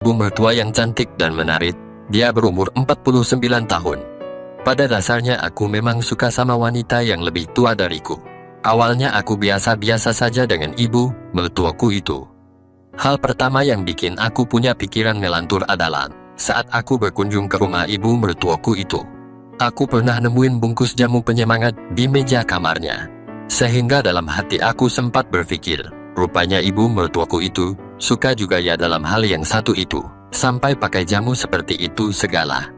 ibu mertua yang cantik dan menarik. Dia berumur 49 tahun. Pada dasarnya aku memang suka sama wanita yang lebih tua dariku. Awalnya aku biasa-biasa saja dengan ibu mertuaku itu. Hal pertama yang bikin aku punya pikiran melantur adalah saat aku berkunjung ke rumah ibu mertuaku itu. Aku pernah nemuin bungkus jamu penyemangat di meja kamarnya. Sehingga dalam hati aku sempat berpikir, rupanya ibu mertuaku itu suka juga ya dalam hal yang satu itu, sampai pakai jamu seperti itu segala.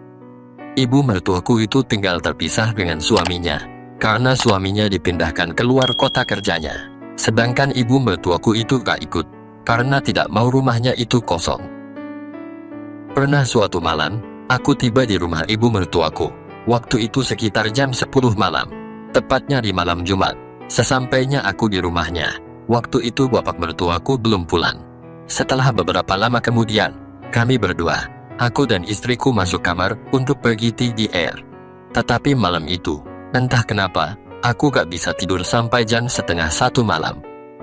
Ibu mertuaku itu tinggal terpisah dengan suaminya, karena suaminya dipindahkan keluar kota kerjanya. Sedangkan ibu mertuaku itu gak ikut, karena tidak mau rumahnya itu kosong. Pernah suatu malam, aku tiba di rumah ibu mertuaku. Waktu itu sekitar jam 10 malam, tepatnya di malam Jumat. Sesampainya aku di rumahnya, waktu itu bapak mertuaku belum pulang. Setelah beberapa lama kemudian, kami berdua, aku dan istriku masuk kamar untuk pergi TDR. Tetapi malam itu, entah kenapa, aku gak bisa tidur sampai jam setengah 1 malam.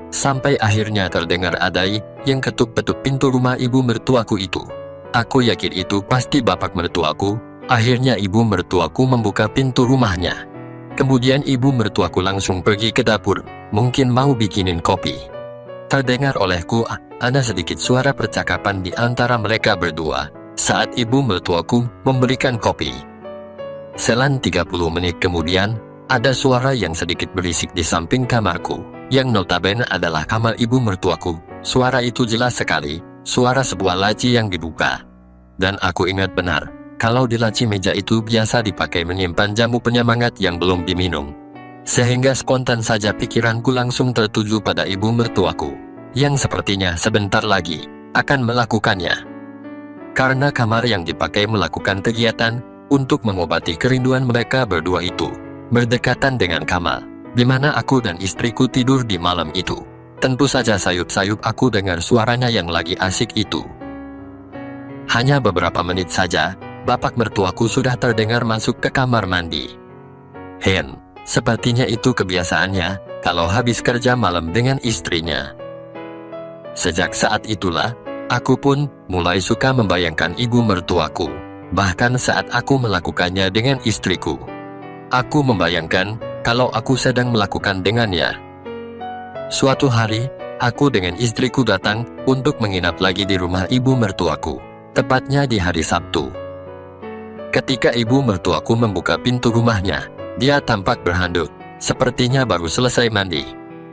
Sampai akhirnya terdengar ada yang ketuk-ketuk pintu rumah ibu mertuaku itu. Aku yakin itu pasti bapak mertuaku. Akhirnya ibu mertuaku membuka pintu rumahnya. Kemudian ibu mertuaku langsung pergi ke dapur, mungkin mau bikinin kopi. Terdengar olehku ada sedikit suara percakapan di antara mereka berdua saat ibu mertuaku memberikan kopi. Selang 30 menit kemudian, ada suara yang sedikit berisik di samping kamarku, yang notabene adalah kamar ibu mertuaku. Suara itu jelas sekali, suara sebuah laci yang dibuka. Dan aku ingat benar, kalau di laci meja itu biasa dipakai menyimpan jamu penyemangat yang belum diminum. Sehingga spontan saja pikiranku langsung tertuju pada ibu mertuaku, yang sepertinya sebentar lagi akan melakukannya. Karena kamar yang dipakai melakukan kegiatan untuk mengobati kerinduan mereka berdua itu berdekatan dengan kamar di mana aku dan istriku tidur di malam itu. Tentu saja sayup-sayup aku dengar suaranya yang lagi asik itu. Hanya beberapa menit saja, bapak mertuaku sudah terdengar masuk ke kamar mandi. Sepertinya itu kebiasaannya kalau habis kerja malam dengan istrinya. Sejak saat itulah, aku pun mulai suka membayangkan ibu mertuaku. Bahkan saat aku melakukannya dengan istriku, aku membayangkan kalau aku sedang melakukan dengannya. Suatu hari, aku dengan istriku datang untuk menginap lagi di rumah ibu mertuaku, tepatnya di hari Sabtu. Ketika ibu mertuaku membuka pintu rumahnya, dia tampak berhanduk, sepertinya baru selesai mandi.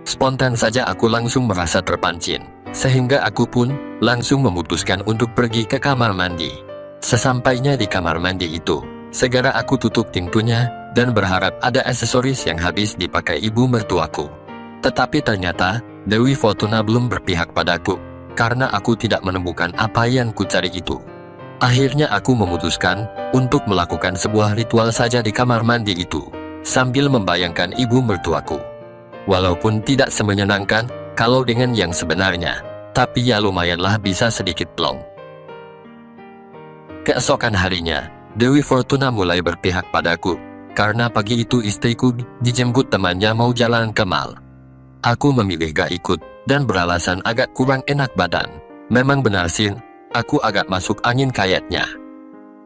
Spontan saja aku langsung merasa terpancing, sehingga aku pun langsung memutuskan untuk pergi ke kamar mandi. Sesampainya di kamar mandi itu, segera aku tutup pintunya dan berharap ada aksesoris yang habis dipakai ibu mertuaku. Tetapi ternyata, Dewi Fortuna belum berpihak padaku, karena aku tidak menemukan apa yang kucari itu. Akhirnya aku memutuskan untuk melakukan sebuah ritual saja di kamar mandi itu, sambil membayangkan ibu mertuaku. Walaupun tidak semenyenangkan kalau dengan yang sebenarnya, tapi ya lumayanlah bisa sedikit plong. Keesokan harinya, Dewi Fortuna mulai berpihak padaku, karena pagi itu istriku dijemput temannya mau jalan ke mall. Aku memilih gak ikut, dan beralasan agak kurang enak badan. Memang benar sih, aku agak masuk angin kayaknya.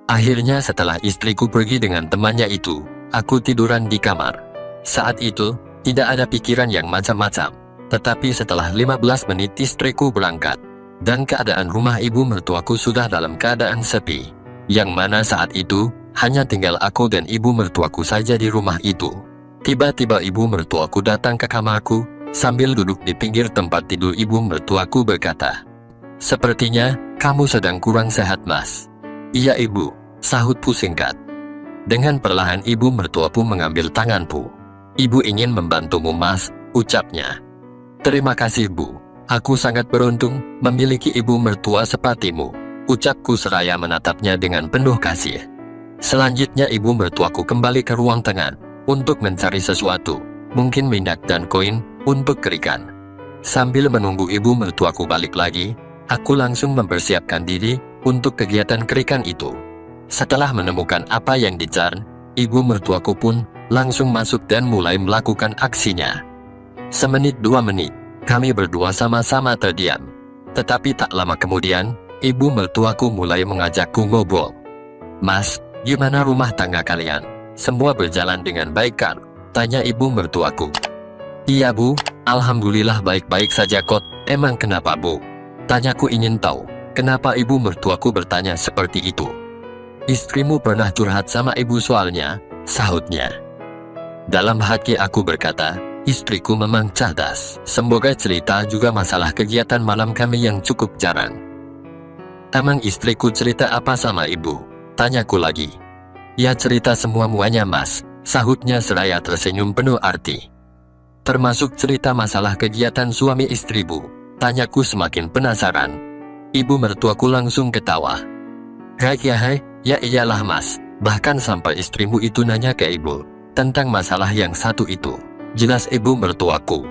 Akhirnya setelah istriku pergi dengan temannya itu, aku tiduran di kamar. Saat itu, tidak ada pikiran yang macam-macam. Tetapi setelah 15 menit istriku berangkat, dan keadaan rumah ibu mertuaku sudah dalam keadaan sepi. Yang mana saat itu, hanya tinggal aku dan ibu mertuaku saja di rumah itu. Tiba-tiba ibu mertuaku datang ke kamarku, sambil duduk di pinggir tempat tidur ibu mertuaku berkata, "Sepertinya, kamu sedang kurang sehat, Mas." "Iya ibu," sahutku singkat. Dengan perlahan ibu mertuaku mengambil tanganku. "Ibu ingin membantumu, Mas," ucapnya. "Terima kasih, Bu. Aku sangat beruntung memiliki ibu mertua sepertimu," ucapku seraya menatapnya dengan penuh kasih. Selanjutnya ibu mertuaku kembali ke ruang tengah untuk mencari sesuatu, mungkin minyak dan koin, untuk kerikan. Sambil menunggu ibu mertuaku balik lagi, aku langsung mempersiapkan diri untuk kegiatan kerikan itu. Setelah menemukan apa yang dicari, ibu mertuaku pun langsung masuk dan mulai melakukan aksinya. Semenit 2 menit, kami berdua sama-sama terdiam. Tetapi tak lama kemudian, ibu mertuaku mulai mengajakku ngobrol. "Mas, gimana rumah tangga kalian? Semua berjalan dengan baik kan?" tanya ibu mertuaku. "Iya bu, alhamdulillah baik-baik saja kot." "Emang kenapa bu?" tanyaku ingin tahu kenapa ibu mertuaku bertanya seperti itu. "Istrimu pernah curhat sama ibu soalnya," sahutnya. Dalam hati aku berkata, istriku memang cerdas. Semoga cerita juga masalah kegiatan malam kami yang cukup jarang. "Emang istriku cerita apa sama ibu?" tanyaku lagi. "Ya cerita semua-muanya mas," sahutnya seraya tersenyum penuh arti. "Termasuk cerita masalah kegiatan suami istri bu?" tanyaku semakin penasaran. Ibu mertuaku langsung ketawa. "Hai, ya iyalah mas, bahkan sampai istrimu itu nanya ke ibu tentang masalah yang satu itu," jelas ibu mertuaku.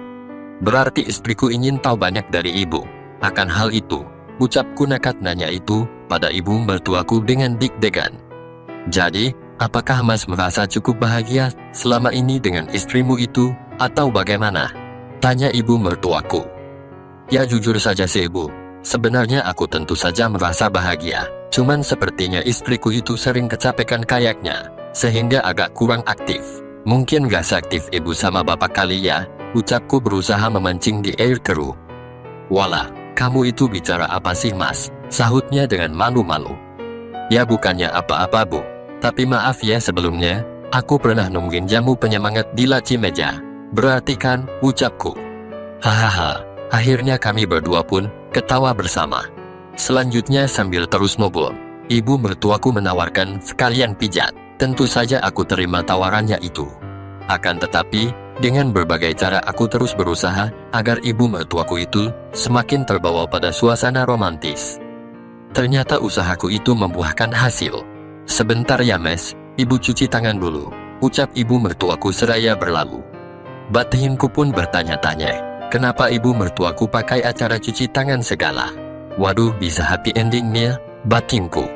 "Berarti istriku ingin tahu banyak dari ibu akan hal itu," ucapku nekat nanya itu pada ibu mertuaku dengan deg-degan. "Jadi, apakah mas merasa cukup bahagia selama ini dengan istrimu itu, atau bagaimana?" tanya ibu mertuaku. "Ya jujur saja sih bu, sebenarnya aku tentu saja merasa bahagia. Cuman sepertinya istriku itu sering kecapekan kayaknya, sehingga agak kurang aktif. Mungkin gak seaktif ibu sama bapak kali ya," ucapku berusaha memancing di air keruh. "Walah, kamu itu bicara apa sih mas?" sahutnya dengan malu-malu. "Ya bukannya apa-apa bu, tapi maaf ya sebelumnya, aku pernah nungguin jamu penyemangat di laci meja. Berarti kan," ucapku. Hahaha, akhirnya kami berdua pun ketawa bersama. Selanjutnya sambil terus ngobrol, ibu mertuaku menawarkan sekalian pijat. Tentu saja aku terima tawarannya itu. Akan tetapi, dengan berbagai cara aku terus berusaha agar ibu mertuaku itu semakin terbawa pada suasana romantis. Ternyata usahaku itu membuahkan hasil. "Sebentar ya mes, ibu cuci tangan dulu," ucap ibu mertuaku seraya berlalu. Batinku pun bertanya-tanya, kenapa ibu mertuaku pakai acara cuci tangan segala. Waduh, bisa happy endingnya, batinku.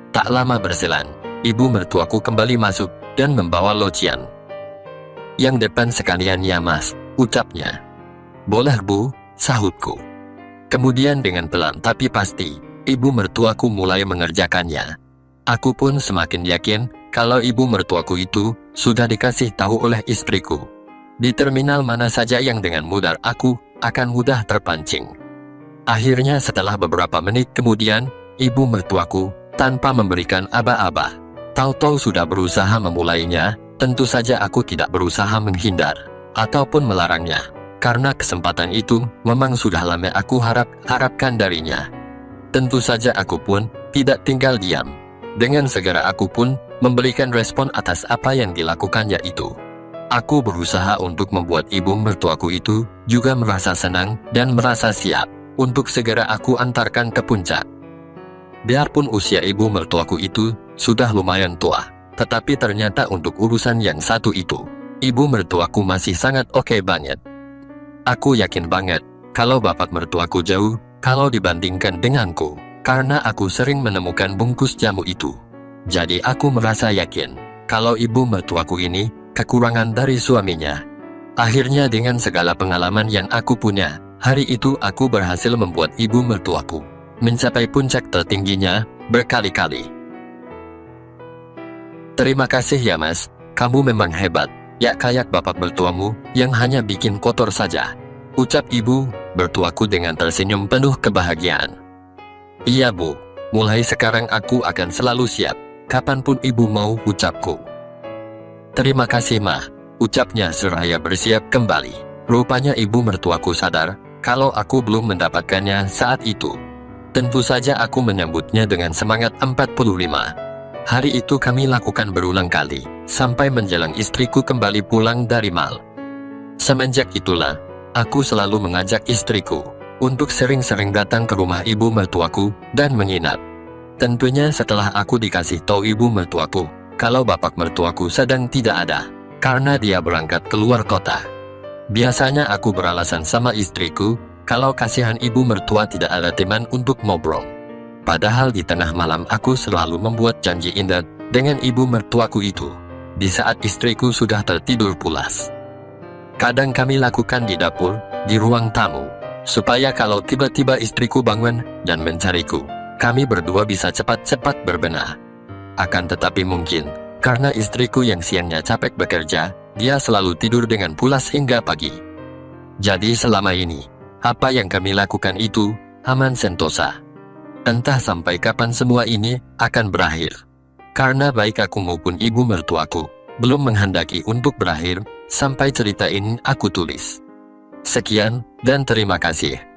Tak lama berselang, ibu mertuaku kembali masuk dan membawa locian. "Yang depan sekalian ya mas," ucapnya. "Boleh bu," sahutku. Kemudian dengan pelan tapi pasti, ibu mertuaku mulai mengerjakannya. Aku pun semakin yakin kalau ibu mertuaku itu sudah dikasih tahu oleh istriku. Di terminal mana saja yang dengan mudah aku akan mudah terpancing. Akhirnya setelah beberapa menit kemudian, ibu mertuaku tanpa memberikan aba-aba, tahu-tahu sudah berusaha memulainya. Tentu saja aku tidak berusaha menghindar ataupun melarangnya, karena kesempatan itu memang sudah lama aku harapkan darinya. Tentu saja aku pun tidak tinggal diam. Dengan segera aku pun memberikan respon atas apa yang dilakukannya itu. Aku berusaha untuk membuat ibu mertuaku itu juga merasa senang dan merasa siap untuk segera aku antarkan ke puncak. Biarpun usia ibu mertuaku itu sudah lumayan tua, tetapi ternyata untuk urusan yang satu itu, ibu mertuaku masih sangat oke banget. Aku yakin banget kalau bapak mertuaku jauh kalau dibandingkan denganku, karena aku sering menemukan bungkus jamu itu. Jadi aku merasa yakin kalau ibu mertuaku ini kekurangan dari suaminya. Akhirnya dengan segala pengalaman yang aku punya, hari itu aku berhasil membuat ibu mertuaku mencapai puncak tertingginya berkali-kali. "Terima kasih ya mas, kamu memang hebat, ya kayak bapak mertuamu yang hanya bikin kotor saja," ucap ibu mertuaku dengan tersenyum penuh kebahagiaan. "Iya bu, mulai sekarang aku akan selalu siap, kapanpun ibu mau," ucapku. "Terima kasih mah," ucapnya seraya bersiap kembali. Rupanya ibu mertuaku sadar kalau aku belum mendapatkannya saat itu. Tentu saja aku menyambutnya dengan semangat 45. Hari itu kami lakukan berulang kali, sampai menjelang istriku kembali pulang dari mal. Semenjak itulah, aku selalu mengajak istriku untuk sering-sering datang ke rumah ibu mertuaku dan menginap. Tentunya setelah aku dikasih tahu ibu mertuaku kalau bapak mertuaku sedang tidak ada, karena dia berangkat keluar kota. Biasanya aku beralasan sama istriku kalau kasihan ibu mertua tidak ada teman untuk ngobrol. Padahal di tengah malam aku selalu membuat janji indah dengan ibu mertuaku itu, di saat istriku sudah tertidur pulas. Kadang kami lakukan di dapur, di ruang tamu, supaya kalau tiba-tiba istriku bangun dan mencariku, kami berdua bisa cepat-cepat berbenah. Akan tetapi mungkin, karena istriku yang siangnya capek bekerja, dia selalu tidur dengan pulas hingga pagi. Jadi selama ini, apa yang kami lakukan itu aman sentosa. Entah sampai kapan semua ini akan berakhir. Karena baik aku maupun ibu mertuaku belum menghendaki untuk berakhir sampai cerita ini aku tulis. Sekian dan terima kasih.